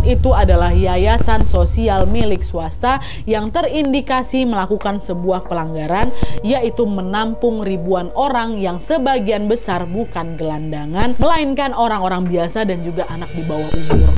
Tempat itu adalah yayasan sosial milik swasta yang terindikasi melakukan sebuah pelanggaran, yaitu menampung ribuan orang yang sebagian besar bukan gelandangan, melainkan orang-orang biasa dan juga anak di bawah umur.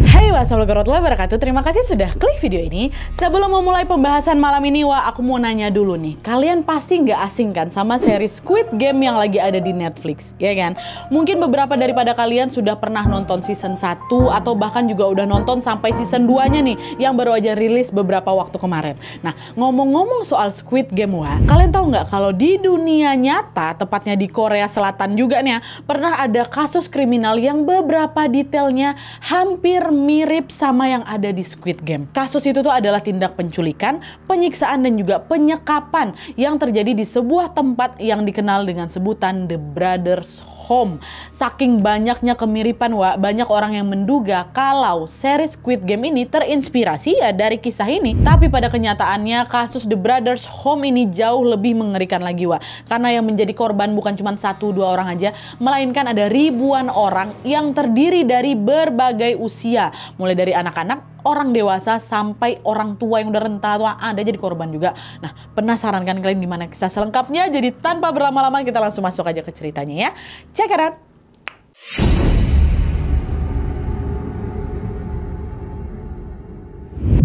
Hai, wassalamualaikum warahmatullahi wabarakatuh. Terima kasih sudah klik video ini. Sebelum memulai pembahasan malam ini, aku mau nanya dulu nih. Kalian pasti nggak asing kan sama series Squid Game yang lagi ada di Netflix, ya kan? Mungkin beberapa daripada kalian sudah pernah nonton season 1 atau bahkan juga udah nonton sampai season 2-nya nih yang baru aja rilis beberapa waktu kemarin. Nah, ngomong-ngomong soal Squid Game, kalian tahu nggak kalau di dunia nyata, tepatnya di Korea Selatan juga nih, pernah ada kasus kriminal yang beberapa detailnya hampir mirip sama yang ada di Squid Game. Kasus itu tuh adalah tindak penculikan, penyiksaan dan juga penyekapan yang terjadi di sebuah tempat yang dikenal dengan sebutan The Brothers Home. Saking banyaknya kemiripan, banyak orang yang menduga kalau series Squid Game ini terinspirasi ya dari kisah ini. Tapi pada kenyataannya kasus The Brothers Home ini jauh lebih mengerikan lagi, karena yang menjadi korban bukan cuma 1-2 orang aja, melainkan ada ribuan orang yang terdiri dari berbagai usia, mulai dari anak-anak, orang dewasa, sampai orang tua yang udah renta tua ada jadi korban juga. Nah, penasaran kan kalian gimana kisah selengkapnya? Jadi tanpa berlama-lama kita langsung masuk aja ke ceritanya ya. Check it out.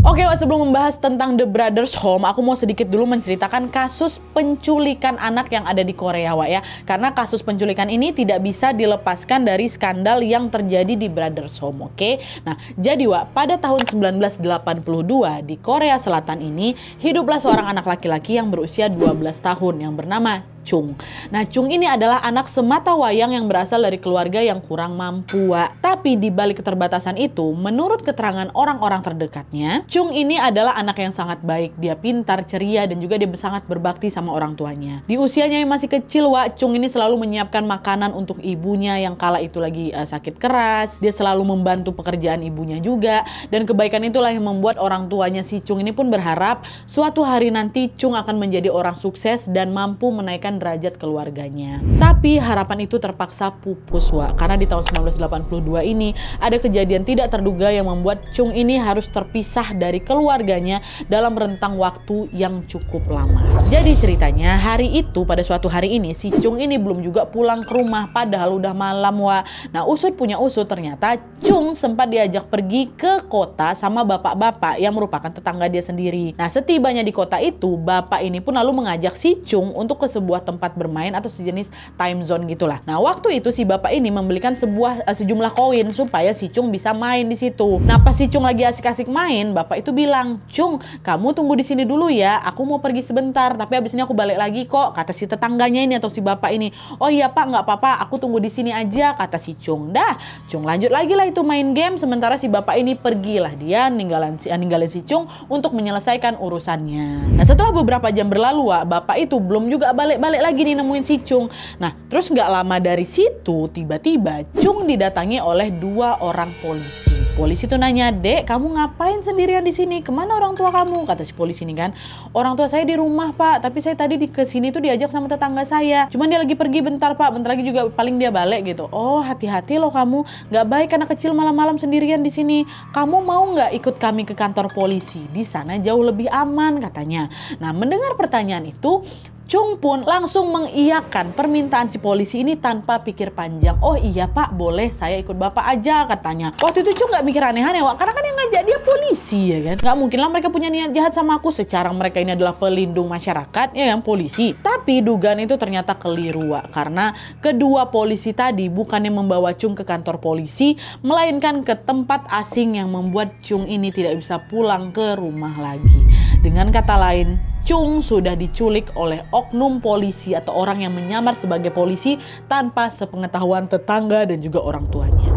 Oke, sebelum membahas tentang The Brothers Home, aku mau sedikit dulu menceritakan kasus penculikan anak yang ada di Korea, ya. Karena kasus penculikan ini tidak bisa dilepaskan dari skandal yang terjadi di Brothers Home, oke? Nah, jadi, pada tahun 1982 di Korea Selatan ini, hiduplah seorang anak laki-laki yang berusia 12 tahun yang bernama Chung. Nah, Chung ini adalah anak semata wayang yang berasal dari keluarga yang kurang mampu, Tapi di balik keterbatasan itu, menurut keterangan orang-orang terdekatnya, Chung ini adalah anak yang sangat baik. Dia pintar, ceria, dan juga dia sangat berbakti sama orang tuanya. Di usianya yang masih kecil, Chung ini selalu menyiapkan makanan untuk ibunya yang kala itu lagi sakit keras. Dia selalu membantu pekerjaan ibunya juga. Dan kebaikan itulah yang membuat orang tuanya si Chung ini pun berharap suatu hari nanti Chung akan menjadi orang sukses dan mampu menaikkan derajat keluarganya. Tapi harapan itu terpaksa pupus, karena di tahun 1982 ini ada kejadian tidak terduga yang membuat Chung ini harus terpisah dari keluarganya dalam rentang waktu yang cukup lama. Jadi ceritanya hari itu, pada suatu hari ini si Chung ini belum juga pulang ke rumah padahal udah malam, Nah, usut punya usut, ternyata Chung sempat diajak pergi ke kota sama bapak-bapak yang merupakan tetangga dia sendiri. Nah, setibanya di kota itu, bapak ini pun lalu mengajak si Chung untuk ke sebuah tempat bermain atau sejenis time zone gitulah. Nah, waktu itu si bapak ini membelikan sejumlah koin supaya si Chung bisa main di situ. Nah, pas si Chung lagi asik-asik main, bapak itu bilang, "Chung, kamu tunggu di sini dulu ya. Aku mau pergi sebentar, tapi abis ini aku balik lagi kok," kata si tetangganya ini atau si bapak ini. "Oh iya Pak, nggak apa-apa, aku tunggu di sini aja," kata si Chung. Dah, Chung lanjut lagi lah itu main game, sementara si bapak ini pergilah, dia ninggalin si Chung untuk menyelesaikan urusannya. Nah, setelah beberapa jam berlalu, bapak itu belum juga balik lagi nih nemuin si Chung. Nah, terus nggak lama dari situ tiba-tiba Chung didatangi oleh 2 orang polisi. Polisi tuh nanya, "Dek, kamu ngapain sendirian di sini? Kemana orang tua kamu?" Kata si polisi ini kan, "Orang tua saya di rumah Pak, tapi saya tadi ke sini tuh diajak sama tetangga saya. Cuman dia lagi pergi bentar Pak, bentar lagi juga paling dia balik gitu." "Oh, hati-hati loh kamu, nggak baik anak kecil malam-malam sendirian di sini. Kamu mau nggak ikut kami ke kantor polisi? Di sana jauh lebih aman," katanya. Nah, mendengar pertanyaan itu, Chung pun langsung mengiyakan permintaan si polisi ini tanpa pikir panjang. "Oh iya Pak, boleh, saya ikut Bapak aja," katanya. Waktu itu Chung nggak mikir aneh-aneh, karena kan yang ngajak dia polisi, ya kan. Nggak mungkin lah mereka punya niat jahat sama aku, secara mereka ini adalah pelindung masyarakat, ya kan, polisi. Tapi dugaan itu ternyata keliru, karena kedua polisi tadi bukannya membawa Chung ke kantor polisi, melainkan ke tempat asing yang membuat Chung ini tidak bisa pulang ke rumah lagi. Dengan kata lain, Chung sudah diculik oleh oknum polisi atau orang yang menyamar sebagai polisi tanpa sepengetahuan tetangga dan juga orang tuanya.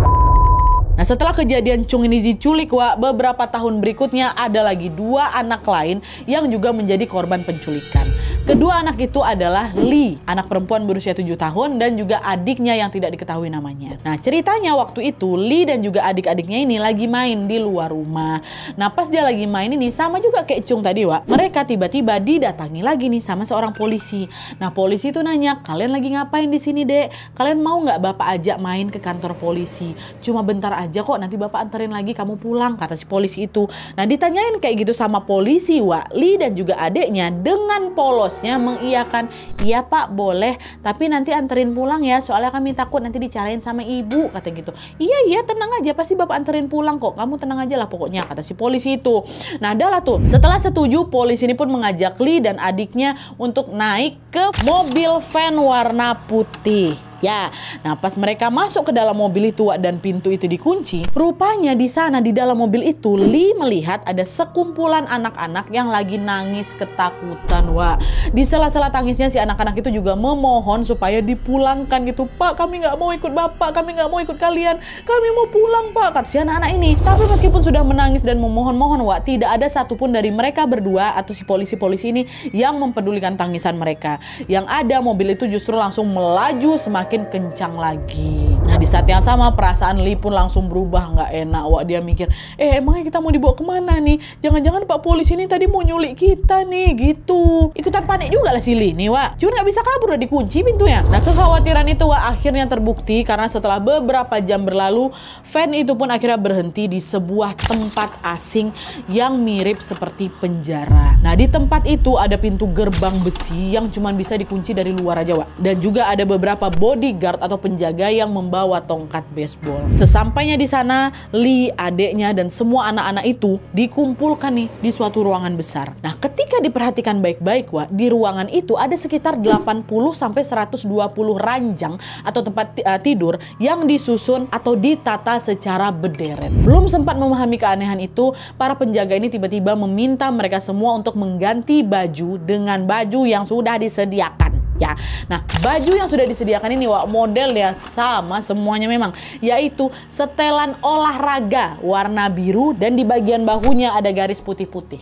Nah, setelah kejadian Chung ini diculik, beberapa tahun berikutnya ada lagi 2 anak lain yang juga menjadi korban penculikan. Kedua anak itu adalah Lee, anak perempuan berusia 7 tahun, dan juga adiknya yang tidak diketahui namanya. Nah, ceritanya waktu itu Lee dan juga adik-adiknya ini lagi main di luar rumah. Nah, pas dia lagi main ini sama juga kayak Chung tadi, mereka tiba-tiba didatangi lagi nih sama seorang polisi. Nah, polisi itu nanya, "Kalian lagi ngapain di sini, Dek? Kalian mau nggak Bapak ajak main ke kantor polisi? Cuma bentar aja aja kok, nanti bapak anterin lagi kamu pulang, kata si polisi itu. Nah ditanyain kayak gitu sama polisi, Wak, Lee dan juga adeknya dengan polosnya mengiyakan, iya pak boleh, tapi nanti anterin pulang ya, soalnya kami takut nanti dicarain sama ibu, kata gitu. Iya tenang aja, pasti bapak anterin pulang kok, kamu tenang aja lah pokoknya, kata si polisi itu. Nah adalah tuh, setelah setuju, polisi ini pun mengajak Lee dan adiknya untuk naik ke mobil van warna putih. Ya, nah pas mereka masuk ke dalam mobil itu dan pintu itu dikunci, rupanya di sana di dalam mobil itu Lee melihat ada sekumpulan anak-anak yang lagi nangis ketakutan, Wak. Di sela-sela tangisnya si anak-anak itu juga memohon supaya dipulangkan gitu. Pak, kami nggak mau ikut bapak, kami nggak mau ikut kalian, kami mau pulang pak, kata si anak-anak ini. Tapi meskipun sudah menangis dan memohon-mohon, Wak, tidak ada satupun dari mereka berdua atau si polisi-polisi ini yang mempedulikan tangisan mereka. Yang ada mobil itu justru langsung melaju semakin kencang lagi. Nah di saat yang sama perasaan Lee pun langsung berubah, nggak enak, Wak. Dia mikir, emangnya kita mau dibawa kemana nih? Jangan-jangan pak polisi ini tadi mau nyulik kita nih, gitu. Ikutan panik juga lah si Lee nih, Wak. Cuma nggak bisa kabur, udah dikunci pintunya. Nah kekhawatiran itu, Wak, akhirnya terbukti karena setelah beberapa jam berlalu, van itu pun akhirnya berhenti di sebuah tempat asing yang mirip seperti penjara. Nah di tempat itu ada pintu gerbang besi yang cuma bisa dikunci dari luar aja, Wak. Dan juga ada beberapa bodyguard atau penjaga yang membawa tongkat baseball. Sesampainya di sana, Lee, adeknya, dan semua anak-anak itu dikumpulkan nih di suatu ruangan besar. Nah, ketika diperhatikan baik-baik, Wak, di ruangan itu ada sekitar 80-120 ranjang atau tempat tidur yang disusun atau ditata secara berderet. Belum sempat memahami keanehan itu, para penjaga ini tiba-tiba meminta mereka semua untuk mengganti baju dengan baju yang sudah disediakan. Ya, nah baju yang sudah disediakan ini, Wak, modelnya sama semuanya memang, yaitu setelan olahraga warna biru dan di bagian bahunya ada garis putih-putih.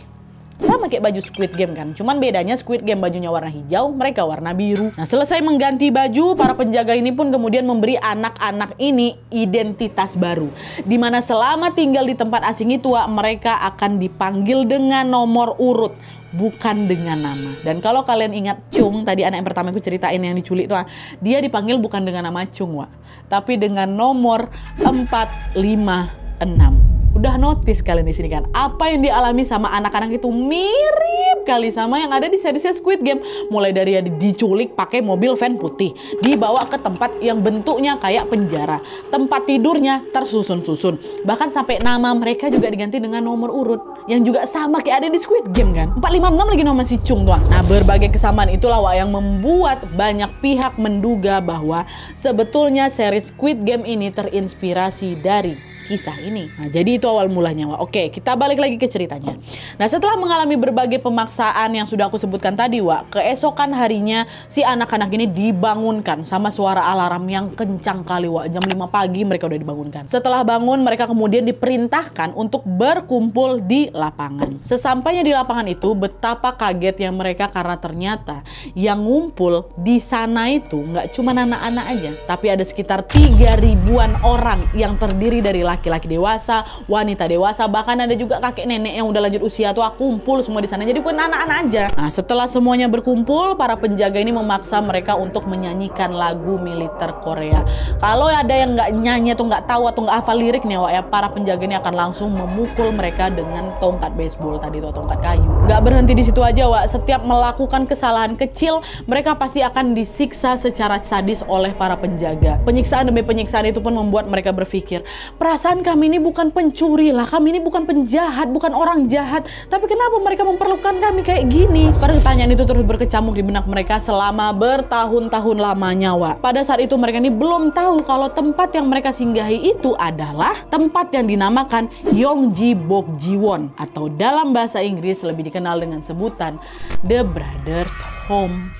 Sama kayak baju Squid Game kan, cuman bedanya Squid Game bajunya warna hijau, mereka warna biru. Nah selesai mengganti baju, para penjaga ini pun kemudian memberi anak-anak ini identitas baru, dimana selama tinggal di tempat asing itu, Wak, mereka akan dipanggil dengan nomor urut, bukan dengan nama. Dan kalau kalian ingat Chung, tadi anak yang pertama aku ceritain yang diculik tuh, dia dipanggil bukan dengan nama Chung, Wak, tapi dengan nomor 456. Udah notice kalian di sini kan, apa yang dialami sama anak-anak itu mirip kali sama yang ada di seriesnya Squid Game. Mulai dari diculik pakai mobil van putih, dibawa ke tempat yang bentuknya kayak penjara, tempat tidurnya tersusun-susun, bahkan sampai nama mereka juga diganti dengan nomor urut yang juga sama kayak ada di Squid Game kan. 456 lagi nomor si Chung tuh. Nah berbagai kesamaan itulah, Wak, yang membuat banyak pihak menduga bahwa sebetulnya series Squid Game ini terinspirasi dari kisah ini. Nah, jadi itu awal mulanya, Wak. Oke, kita balik lagi ke ceritanya. Nah, setelah mengalami berbagai pemaksaan yang sudah aku sebutkan tadi, Wak, keesokan harinya si anak-anak ini dibangunkan sama suara alarm yang kencang kali, Wak. Jam 5 pagi mereka udah dibangunkan. Setelah bangun, mereka kemudian diperintahkan untuk berkumpul di lapangan. Sesampainya di lapangan itu, betapa kagetnya mereka karena ternyata yang ngumpul di sana itu nggak cuma anak-anak aja, tapi ada sekitar 3.000-an orang yang terdiri dari laki-laki dewasa, wanita dewasa, bahkan ada juga kakek nenek yang udah lanjut usia tuh kumpul semua di sana. Jadi bukan anak-anak aja. Nah, setelah semuanya berkumpul, para penjaga ini memaksa mereka untuk menyanyikan lagu militer Korea. Kalau ada yang nggak nyanyi atau nggak tahu atau nggak hafal liriknya, Wak, ya, para penjaga ini akan langsung memukul mereka dengan tongkat baseball tadi atau tongkat kayu. Nggak berhenti di situ aja, Wak. Setiap melakukan kesalahan kecil, mereka pasti akan disiksa secara sadis oleh para penjaga. Penyiksaan demi penyiksaan itu pun membuat mereka berpikir, perasaan kami ini bukan pencuri lah, kami ini bukan penjahat, bukan orang jahat, tapi kenapa mereka memperlukan kami kayak gini? Pertanyaan itu terus berkecamuk di benak mereka selama bertahun-tahun lamanya, Wak. Pada saat itu mereka ini belum tahu kalau tempat yang mereka singgahi itu adalah tempat yang dinamakan Yongji Bokjiwon, atau dalam bahasa Inggris lebih dikenal dengan sebutan The Brothers Home.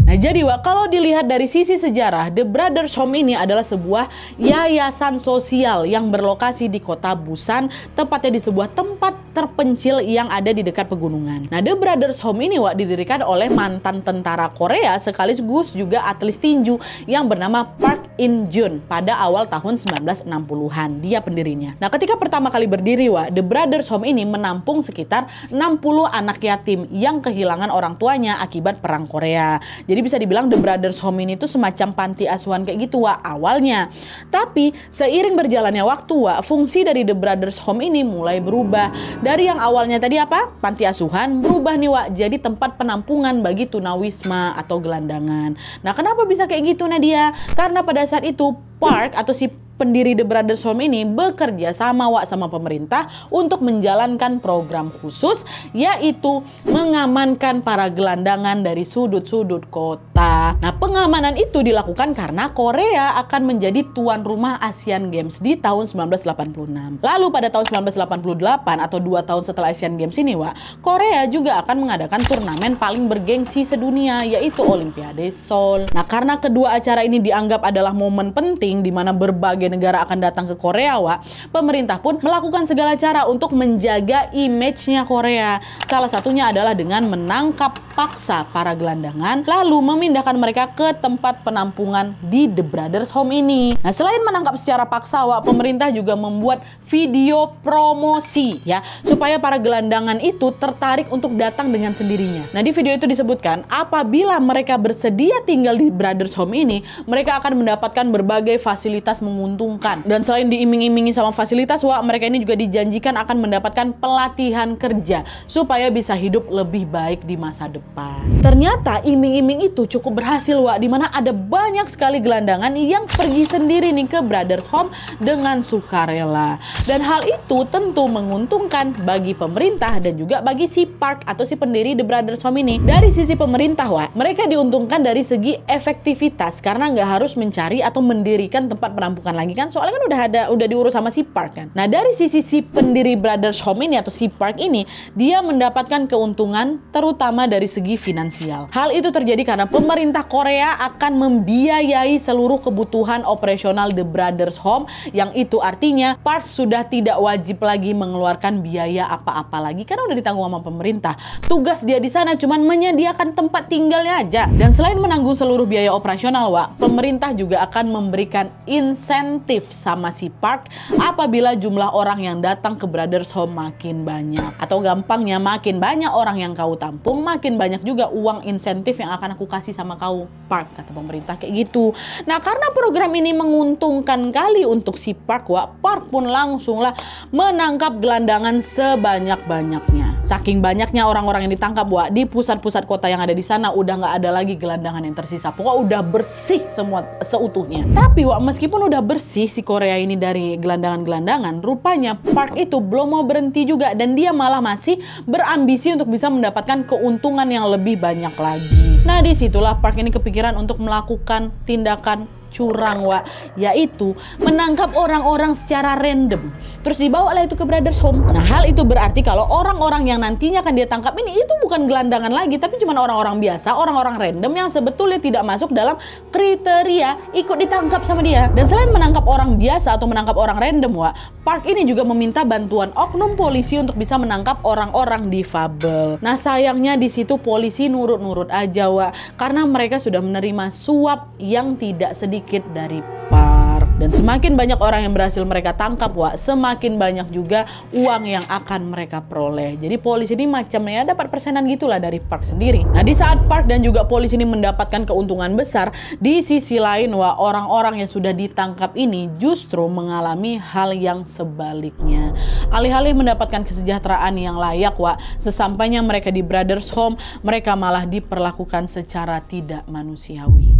Nah jadi, Wak, kalau dilihat dari sisi sejarah, The Brothers Home ini adalah sebuah yayasan sosial yang berlokasi di kota Busan, tepatnya di sebuah tempat terpencil yang ada di dekat pegunungan. Nah, The Brothers Home ini, Wak, didirikan oleh mantan tentara Korea sekaligus juga atlet tinju yang bernama Park In June pada awal tahun 1960-an. Dia pendirinya. Nah, ketika pertama kali berdiri, Wak, The Brothers Home ini menampung sekitar 60 anak yatim yang kehilangan orang tuanya akibat perang Korea. Jadi bisa dibilang The Brothers Home ini tuh semacam panti asuhan kayak gitu, Wak, awalnya. Tapi seiring berjalannya waktu, Wak, fungsi dari The Brothers Home ini mulai berubah. Dari yang awalnya tadi apa? Panti asuhan, berubah nih, Wak, jadi tempat penampungan bagi tunawisma atau gelandangan. Nah, kenapa bisa kayak gitu, Nadia? Karena pada saat itu Park atau si pendiri The Brothers Home ini bekerja sama, Wak, sama pemerintah untuk menjalankan program khusus, yaitu mengamankan para gelandangan dari sudut-sudut kota. Nah, pengamanan itu dilakukan karena Korea akan menjadi tuan rumah Asian Games di tahun 1986. Lalu pada tahun 1988 atau 2 tahun setelah Asian Games ini, Wak, Korea juga akan mengadakan turnamen paling bergengsi sedunia, yaitu Olimpiade Seoul. Nah, karena kedua acara ini dianggap adalah momen penting di mana berbagai negara akan datang ke Korea, Wak, pemerintah pun melakukan segala cara untuk menjaga image-nya Korea. Salah satunya adalah dengan menangkap paksa para gelandangan lalu memindahkan mereka ke tempat penampungan di The Brothers Home ini. Nah, selain menangkap secara paksa, Wak, pemerintah juga membuat video promosi ya supaya para gelandangan itu tertarik untuk datang dengan sendirinya. Nah, di video itu disebutkan apabila mereka bersedia tinggal di Brothers Home ini, mereka akan mendapatkan berbagai fasilitas menguntungkan. Dan selain diiming-imingi sama fasilitas, Wak, mereka ini juga dijanjikan akan mendapatkan pelatihan kerja supaya bisa hidup lebih baik di masa depan. Ternyata iming-iming itu cukup berhasil, Wak, dimana ada banyak sekali gelandangan yang pergi sendiri nih ke Brothers Home dengan sukarela. Dan hal itu tentu menguntungkan bagi pemerintah dan juga bagi si Park atau si pendiri The Brothers Home ini. Dari sisi pemerintah, Wak, mereka diuntungkan dari segi efektivitas karena nggak harus mencari atau mendirikan tempat penampungan lagi kan, soalnya kan udah diurus sama si Park kan. Nah, dari sisi si pendiri Brothers Home ini atau si Park ini, dia mendapatkan keuntungan terutama dari segi finansial. Hal itu terjadi karena pemerintah Korea akan membiayai seluruh kebutuhan operasional The Brothers Home, yang itu artinya Park sudah tidak wajib lagi mengeluarkan biaya apa-apa lagi karena udah ditanggung sama pemerintah. Tugas dia di sana cuman menyediakan tempat tinggalnya aja. Dan selain menanggung seluruh biaya operasional, Wak, pemerintah juga akan memberikan insentif sama si Park apabila jumlah orang yang datang ke Brothers Home makin banyak. Atau gampangnya, makin banyak orang yang kau tampung, makin banyak juga uang insentif yang akan aku kasih sama kau, Park, kata pemerintah kayak gitu. Nah, karena program ini menguntungkan kali untuk si Park, Wak, Park pun langsunglah menangkap gelandangan sebanyak-banyaknya. Saking banyaknya orang-orang yang ditangkap, Wak, di pusat-pusat kota yang ada di sana udah nggak ada lagi gelandangan yang tersisa. Pokoknya udah bersih semua seutuhnya. Tapi, Wak, meskipun udah bersih si Korea ini dari gelandangan-gelandangan, rupanya Park itu belum mau berhenti juga dan dia malah masih berambisi untuk bisa mendapatkan keuntungan yang lebih banyak lagi. Nah, disitulah Park ini kepikiran untuk melakukan tindakan curang, Wak, yaitu menangkap orang-orang secara random terus dibawa lah itu ke Brothers Home. Nah, hal itu berarti kalau orang-orang yang nantinya akan dia tangkap ini itu bukan gelandangan lagi, tapi cuma orang-orang biasa, orang-orang random yang sebetulnya tidak masuk dalam kriteria ikut ditangkap sama dia. Dan selain menangkap orang biasa atau menangkap orang random, Wak, Park ini juga meminta bantuan oknum polisi untuk bisa menangkap orang-orang difabel. Nah, sayangnya di situ polisi nurut-nurut aja, Wak, karena mereka sudah menerima suap yang tidak sedikit dari Park. Dan semakin banyak orang yang berhasil mereka tangkap, Wak, semakin banyak juga uang yang akan mereka peroleh. Jadi polisi ini macamnya dapat persenan gitulah dari Park sendiri. Nah, di saat Park dan juga polisi ini mendapatkan keuntungan besar, di sisi lain, Wak, orang-orang yang sudah ditangkap ini justru mengalami hal yang sebaliknya. Alih-alih mendapatkan kesejahteraan yang layak, Wak, sesampainya mereka di Brothers Home, mereka malah diperlakukan secara tidak manusiawi.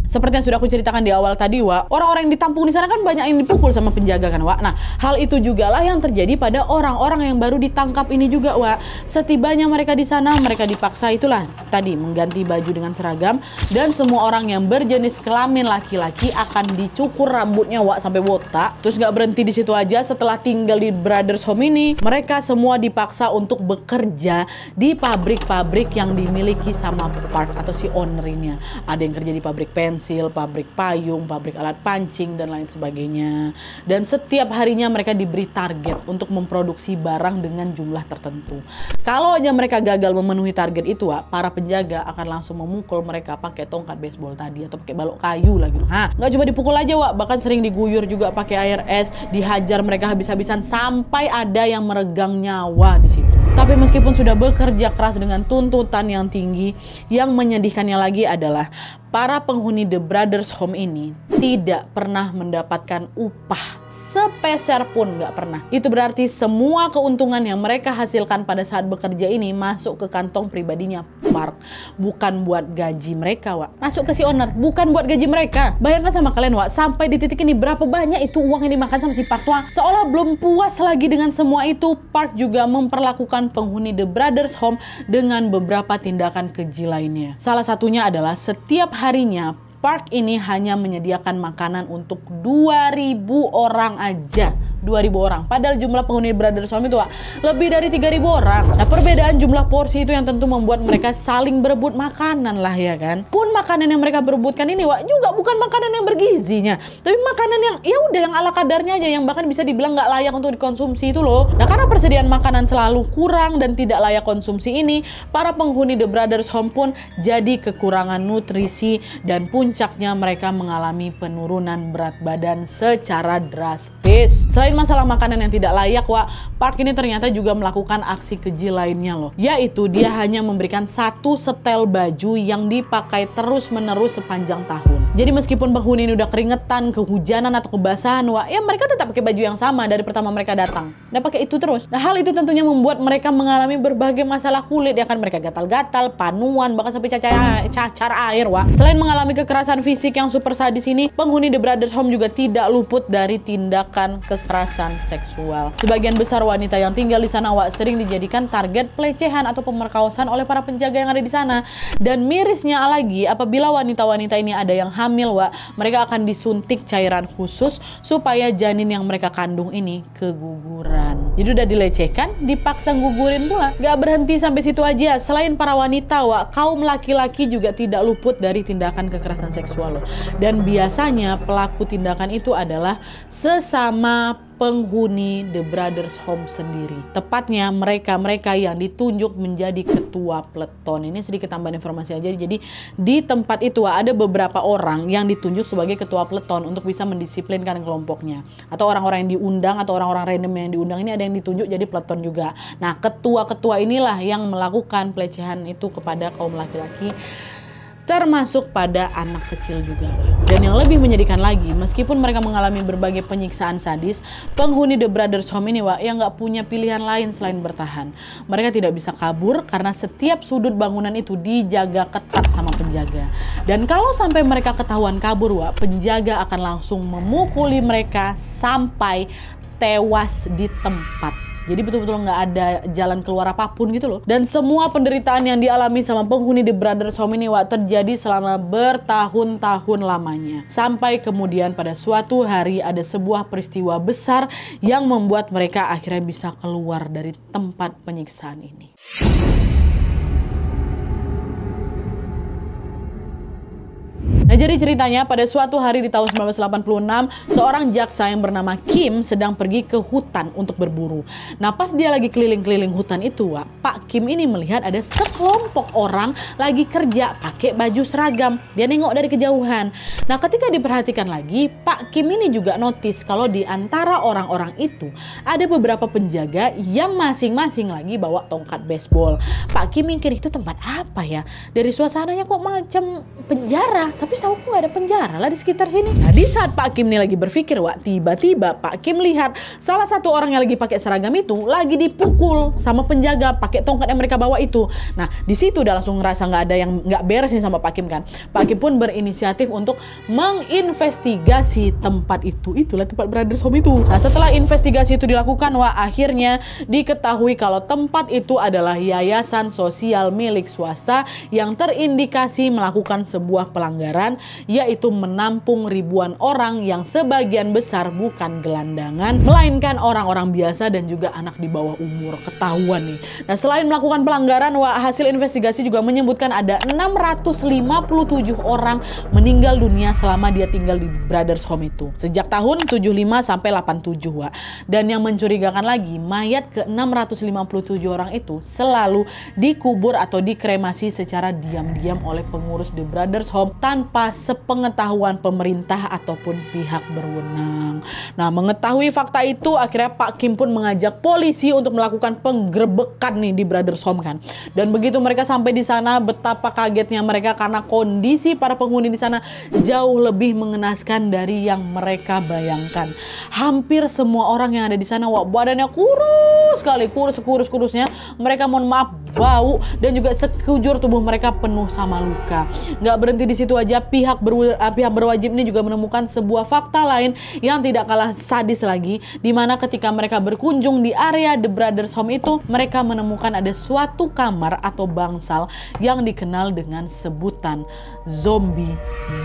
Seperti yang sudah aku ceritakan di awal tadi, Wak, orang-orang yang ditampung di sana kan banyak yang dipukul sama penjaga kan, Wak. Nah, hal itu juga lah yang terjadi pada orang-orang yang baru ditangkap ini juga, Wak. Setibanya mereka di sana, mereka dipaksa itulah tadi mengganti baju dengan seragam, dan semua orang yang berjenis kelamin laki-laki akan dicukur rambutnya, Wak, sampai botak. Terus nggak berhenti di situ aja, setelah tinggal di Brothers Home ini, mereka semua dipaksa untuk bekerja di pabrik-pabrik yang dimiliki sama Park atau si owner-nya. Ada yang kerja di pabrik pen, pensil, pabrik payung, pabrik alat pancing, dan lain sebagainya. Dan setiap harinya mereka diberi target untuk memproduksi barang dengan jumlah tertentu. Kalau aja mereka gagal memenuhi target itu, para penjaga akan langsung memukul mereka pakai tongkat baseball tadi atau pakai balok kayu lah gitu. Nggak cuma dipukul aja, bahkan sering diguyur juga pakai air es, dihajar mereka habis-habisan sampai ada yang meregang nyawa di situ. Tapi meskipun sudah bekerja keras dengan tuntutan yang tinggi, yang menyedihkannya lagi adalah para penghuni The Brothers Home ini tidak pernah mendapatkan upah sepeser pun, nggak pernah. Itu berarti semua keuntungan yang mereka hasilkan pada saat bekerja ini masuk ke kantong pribadinya Park, bukan buat gaji mereka, masuk ke si owner, bukan buat gaji mereka. Bayangkan sama kalian, sampai di titik ini berapa banyak itu uang yang dimakan sama si Park, seolah belum puas lagi dengan semua itu, Park juga memperlakukan penghuni The Brothers Home dengan beberapa tindakan keji lainnya. Salah satunya adalah setiap harinya Park ini hanya menyediakan makanan untuk 2.000 orang aja. 2.000 orang. Padahal jumlah penghuni Brothers Home itu lebih dari 3.000 orang. Nah, perbedaan jumlah porsi itu yang tentu membuat mereka saling berebut makanan lah, ya kan. Pun makanan yang mereka berebutkan ini juga bukan makanan yang bergizinya, tapi makanan yang ya udah yang ala kadarnya aja, yang bahkan bisa dibilang nggak layak untuk dikonsumsi itu loh. Nah, karena persediaan makanan selalu kurang dan tidak layak konsumsi ini, para penghuni The Brothers Home pun jadi kekurangan nutrisi dan puncaknya mereka mengalami penurunan berat badan secara drastis. Selain masalah makanan yang tidak layak, Park ini ternyata juga melakukan aksi keji lainnya loh. Yaitu dia hanya memberikan satu setel baju yang dipakai terus-menerus sepanjang tahun. Jadi meskipun penghuni ini udah keringetan, kehujanan atau kebasahan, ya mereka tetap pakai baju yang sama dari pertama mereka datang. Nah, pakai itu terus. Nah, hal itu tentunya membuat mereka mengalami berbagai masalah kulit, ya kan. Mereka gatal-gatal, panuan, bahkan sampai cacar air, Selain mengalami kekerasan fisik yang super sadis ini, penghuni The Brothers Home juga tidak luput dari tindakan kekerasan seksual. Sebagian besar wanita yang tinggal di sana, sering dijadikan target pelecehan atau pemerkosaan oleh para penjaga yang ada di sana. Dan mirisnya lagi, apabila wanita-wanita ini ada yang hamil, mereka akan disuntik cairan khusus supaya janin yang mereka kandung ini keguguran. Jadi udah dilecehkan, dipaksa gugurin pula. Gak berhenti sampai situ aja. Selain para wanita, kaum laki-laki juga tidak luput dari tindakan kekerasan seksual loh. Dan biasanya pelaku tindakan itu adalah sesama penghuni The Brothers Home sendiri. Tepatnya mereka yang ditunjuk menjadi ketua peleton. Ini sedikit tambahan informasi aja. Jadi di tempat itu ada beberapa orang yang ditunjuk sebagai ketua peleton untuk bisa mendisiplinkan kelompoknya. Atau orang-orang yang diundang atau orang-orang random yang diundang ini ada yang ditunjuk jadi peleton juga. Nah, ketua-ketua inilah yang melakukan pelecehan itu kepada kaum laki-laki, termasuk pada anak kecil juga. Dan yang lebih menyedihkan lagi, meskipun mereka mengalami berbagai penyiksaan sadis, penghuni The Brothers Home ini yang nggak punya pilihan lain selain bertahan. Mereka tidak bisa kabur karena setiap sudut bangunan itu dijaga ketat sama penjaga. Dan kalau sampai mereka ketahuan kabur, penjaga akan langsung memukuli mereka sampai tewas di tempat. Jadi betul-betul nggak ada jalan keluar apapun gitu loh. Dan semua penderitaan yang dialami sama penghuni The Brothers Home ini terjadi selama bertahun-tahun lamanya. Sampai kemudian pada suatu hari ada sebuah peristiwa besar yang membuat mereka akhirnya bisa keluar dari tempat penyiksaan ini. Nah, jadi ceritanya pada suatu hari di tahun 1986, seorang jaksa yang bernama Kim sedang pergi ke hutan untuk berburu. Nah, pas dia lagi keliling-keliling hutan itu, Pak Kim ini melihat ada sekelompok orang lagi kerja pakai baju seragam. Dia nengok dari kejauhan. Nah, ketika diperhatikan lagi, Pak Kim ini juga notice kalau di antara orang-orang itu ada beberapa penjaga yang masing-masing lagi bawa tongkat baseball. Pak Kim mikir, itu tempat apa ya? Dari suasananya kok macam penjara, tapi setahu aku nggak ada penjara lah di sekitar sini. Nah, di saat Pak Kim ini lagi berpikir, tiba-tiba Pak Kim lihat salah satu orang yang lagi pakai seragam itu lagi dipukul sama penjaga pakai tongkat yang mereka bawa itu. Nah, di situ udah langsung ngerasa nggak ada yang nggak beres nih sama Pak Kim kan. Pak Kim pun berinisiatif untuk menginvestigasi tempat itu. Itulah tempat Brothers Home itu. Nah, setelah investigasi itu dilakukan, akhirnya diketahui kalau tempat itu adalah yayasan sosial milik swasta yang terindikasi melakukan sebuah pelanggaran dilakukan, yaitu menampung ribuan orang yang sebagian besar bukan gelandangan, melainkan orang-orang biasa dan juga anak di bawah umur. Ketahuan nih. Nah, selain melakukan pelanggaran, hasil investigasi juga menyebutkan ada 657 orang meninggal dunia selama dia tinggal di Brothers Home itu. Sejak tahun 75 sampai 87, Wak. Dan yang mencurigakan lagi, mayat ke 657 orang itu selalu dikubur atau dikremasi secara diam-diam oleh pengurus The Brothers Home tanpa sepengetahuan pemerintah ataupun pihak berwenang. Nah, mengetahui fakta itu, akhirnya Pak Kim pun mengajak polisi untuk melakukan penggerebekan nih di Brothers Home kan. Dan begitu mereka sampai di sana, betapa kagetnya mereka karena kondisi para penghuni di sana jauh lebih mengenaskan dari yang mereka bayangkan. Hampir semua orang yang ada di sana, badannya kurus sekali, kurus-kurusnya. Mereka, mohon maaf, bau, dan juga sekujur tubuh mereka penuh sama luka. Nggak berhenti di situ aja, pihak berwajib ini juga menemukan sebuah fakta lain yang tidak kalah sadis lagi, di mana ketika mereka berkunjung di area The Brothers Home itu, mereka menemukan ada suatu kamar atau bangsal yang dikenal dengan sebutan zombie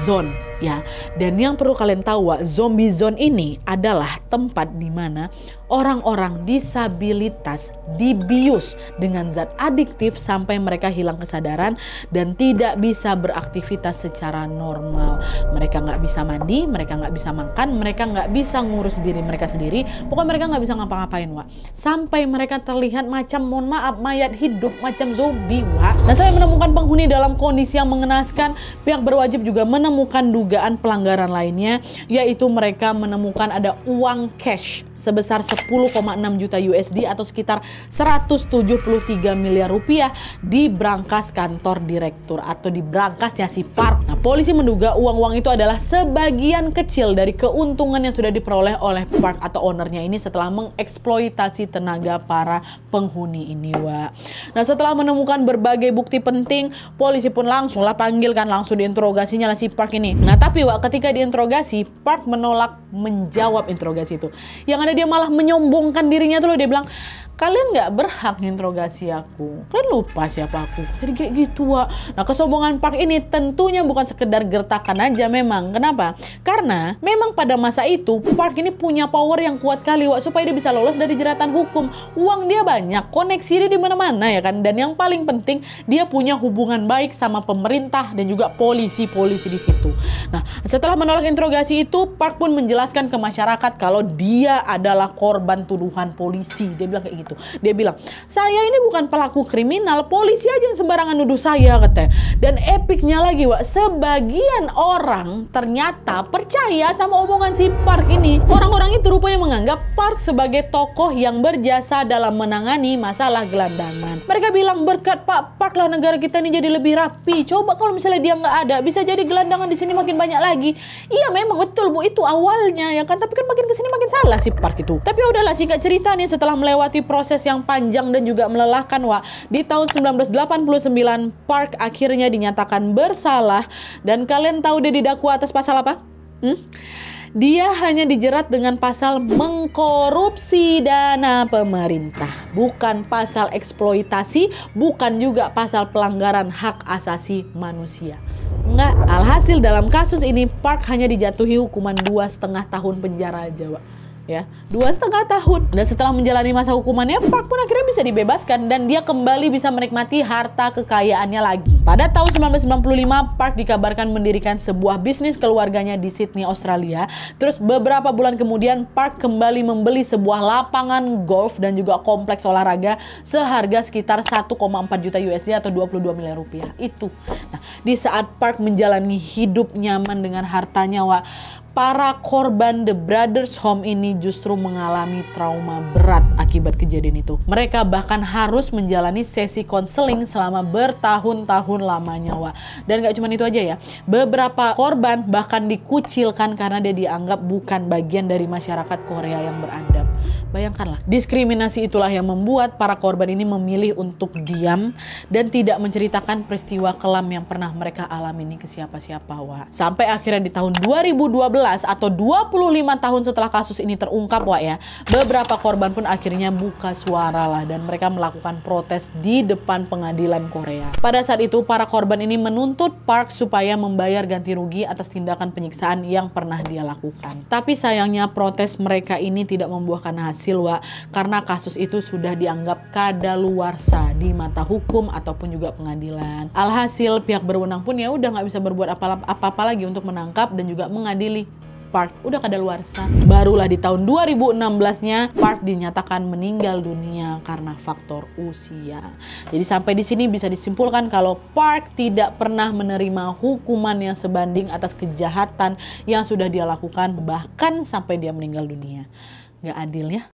zone. Ya, dan yang perlu kalian tahu, zombie zone ini adalah tempat di mana orang-orang disabilitas dibius dengan zat adiktif sampai mereka hilang kesadaran dan tidak bisa beraktivitas secara normal. Mereka nggak bisa mandi, mereka nggak bisa makan, mereka nggak bisa ngurus diri mereka sendiri. Pokoknya mereka nggak bisa ngapa-ngapain, Wak. Sampai mereka terlihat macam, mohon maaf, mayat hidup, macam zombie, Wak. Nah, saya menemukan penghuni dalam kondisi yang mengenaskan. Pihak berwajib juga menemukan dugaan pelanggaran lainnya, yaitu mereka menemukan ada uang cash sebesar 10,6 juta USD atau sekitar 173 miliar rupiah di brankas kantor direktur atau di brankasnya si Park. Nah, polisi menduga uang-uang itu adalah sebagian kecil dari keuntungan yang sudah diperoleh oleh Park atau ownernya ini setelah mengeksploitasi tenaga para penghuni ini, Wak. Nah, setelah menemukan berbagai bukti penting, polisi pun langsung diinterogasinya lah si Park ini. Nah, tapi Wak, ketika diinterogasi, Park menolak menjawab interogasi itu. Yang ada dia malah menyombongkan dirinya tuh loh. Dia bilang, kalian nggak berhak nginterogasi aku. Kalian lupa siapa aku. Jadi kayak gitu, Wak. Nah, kesombongan Park ini tentunya bukan sekedar gertakan aja memang. Kenapa? Karena memang pada masa itu Park ini punya power yang kuat kali, Wak, supaya dia bisa lolos dari jeratan hukum. Uang dia banyak, koneksi dia di mana-mana ya kan. Dan yang paling penting, dia punya hubungan baik sama pemerintah dan juga polisi-polisi di situ. Nah, setelah menolak interogasi itu, Park pun menjelaskan ke masyarakat kalau dia adalah korban tuduhan polisi. Dia bilang kayak gitu. Dia bilang, saya ini bukan pelaku kriminal, polisi aja yang sembarangan nuduh saya, katanya. Dan epicnya lagi, Wak, sebagian orang ternyata percaya sama omongan si Park ini. Orang-orang itu rupanya menganggap Park sebagai tokoh yang berjasa dalam menangani masalah gelandangan. Mereka bilang, berkat Pak Park lah negara kita ini jadi lebih rapi. Coba kalau misalnya dia nggak ada, bisa jadi gelandangan di sini makin banyak lagi. Iya memang betul, Bu, itu awalnya ya kan, tapi kan makin kesini makin salah si Park itu. Tapi udahlah, singkat cerita nih, setelah melewati proses yang panjang dan juga melelahkan, Wak, di tahun 1989 Park akhirnya dinyatakan bersalah. Dan kalian tahu dia didakwa atas pasal apa? Dia hanya dijerat dengan pasal mengkorupsi dana pemerintah, bukan pasal eksploitasi, bukan juga pasal pelanggaran hak asasi manusia. Enggak, alhasil dalam kasus ini Park hanya dijatuhi hukuman 2,5 tahun penjara aja, Wak. Ya, 2,5 tahun. Dan setelah menjalani masa hukumannya, Park pun akhirnya bisa dibebaskan dan dia kembali bisa menikmati harta kekayaannya lagi. Pada tahun 1995, Park dikabarkan mendirikan sebuah bisnis keluarganya di Sydney, Australia. Terus beberapa bulan kemudian, Park kembali membeli sebuah lapangan golf dan juga kompleks olahraga seharga sekitar 1,4 juta USD atau 22 miliar rupiah. Itu. Nah, di saat Park menjalani hidup nyaman dengan hartanya, Wak, para korban The Brothers Home ini justru mengalami trauma berat akibat kejadian itu. Mereka bahkan harus menjalani sesi konseling selama bertahun-tahun lamanya, Wak. Dan gak cuma itu aja ya. Beberapa korban bahkan dikucilkan karena dia dianggap bukan bagian dari masyarakat Korea yang beradab. Bayangkanlah, diskriminasi itulah yang membuat para korban ini memilih untuk diam dan tidak menceritakan peristiwa kelam yang pernah mereka alami ini ke siapa-siapa, Wak. Sampai akhirnya di tahun 2012 atau 25 tahun setelah kasus ini terungkap, Wak ya, beberapa korban pun akhirnya buka suara lah dan mereka melakukan protes di depan pengadilan Korea. Pada saat itu para korban ini menuntut Park supaya membayar ganti rugi atas tindakan penyiksaan yang pernah dia lakukan. Tapi sayangnya protes mereka ini tidak membuahkan hasil, Wak, karena kasus itu sudah dianggap kadaluarsa di mata hukum ataupun juga pengadilan. Alhasil pihak berwenang pun ya udah nggak bisa berbuat apa-apa lagi untuk menangkap dan juga mengadili Park, udah kadaluarsa. Barulah di tahun 2016-nya Park dinyatakan meninggal dunia karena faktor usia. Jadi sampai di sini bisa disimpulkan kalau Park tidak pernah menerima hukuman yang sebanding atas kejahatan yang sudah dia lakukan, bahkan sampai dia meninggal dunia. Gak adil ya.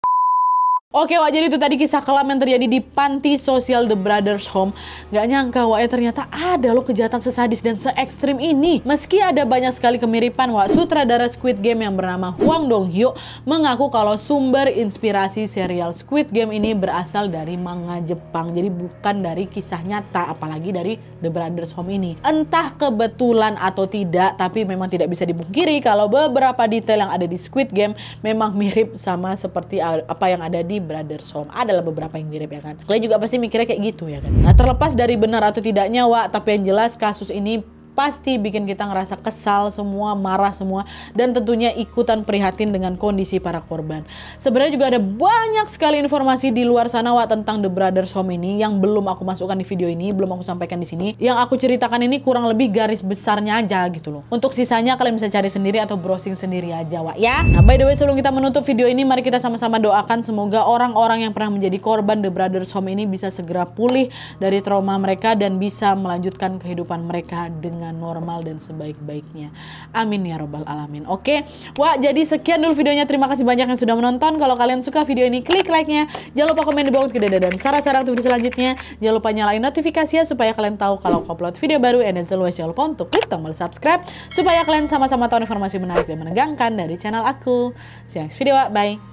Oke, Wak, jadi itu tadi kisah kelam yang terjadi di panti sosial The Brothers Home. Gak nyangka, Wak, ya ternyata ada loh kejahatan sesadis dan se-ekstrim ini. Meski ada banyak sekali kemiripan, Wak, sutradara Squid Game yang bernama Hwang Dong-hyuk mengaku kalau sumber inspirasi serial Squid Game ini berasal dari manga Jepang. Jadi bukan dari kisah nyata, apalagi dari The Brothers Home ini. Entah kebetulan atau tidak, tapi memang tidak bisa dipungkiri kalau beberapa detail yang ada di Squid Game memang mirip sama seperti apa yang ada di Brothers Home. Adalah beberapa yang mirip ya kan. Kalian juga pasti mikirnya kayak gitu ya kan. Nah, terlepas dari benar atau tidaknya, Wak, tapi yang jelas kasus ini pasti bikin kita ngerasa kesal semua, marah semua, dan tentunya ikutan prihatin dengan kondisi para korban. Sebenarnya juga ada banyak sekali informasi di luar sana, Wak, tentang The Brothers Home ini yang belum aku masukkan di video ini, belum aku sampaikan di sini. Yang aku ceritakan ini kurang lebih garis besarnya aja gitu loh. Untuk sisanya kalian bisa cari sendiri atau browsing sendiri aja, Wak ya. Nah, by the way, sebelum kita menutup video ini, mari kita sama-sama doakan semoga orang-orang yang pernah menjadi korban The Brothers Home ini bisa segera pulih dari trauma mereka dan bisa melanjutkan kehidupan mereka dengan normal dan sebaik-baiknya. Amin ya robbal alamin. Oke, Wah, jadi sekian dulu videonya. Terima kasih banyak yang sudah menonton. Kalau kalian suka video ini, klik like-nya. Jangan lupa komen di bawah dan saran-saran untuk video selanjutnya. Jangan lupa nyalain notifikasinya supaya kalian tahu kalau aku upload video baru. And as always, jangan lupa untuk klik tombol subscribe supaya kalian sama-sama tahu informasi menarik dan menegangkan dari channel aku. See you next video, Wak. Bye.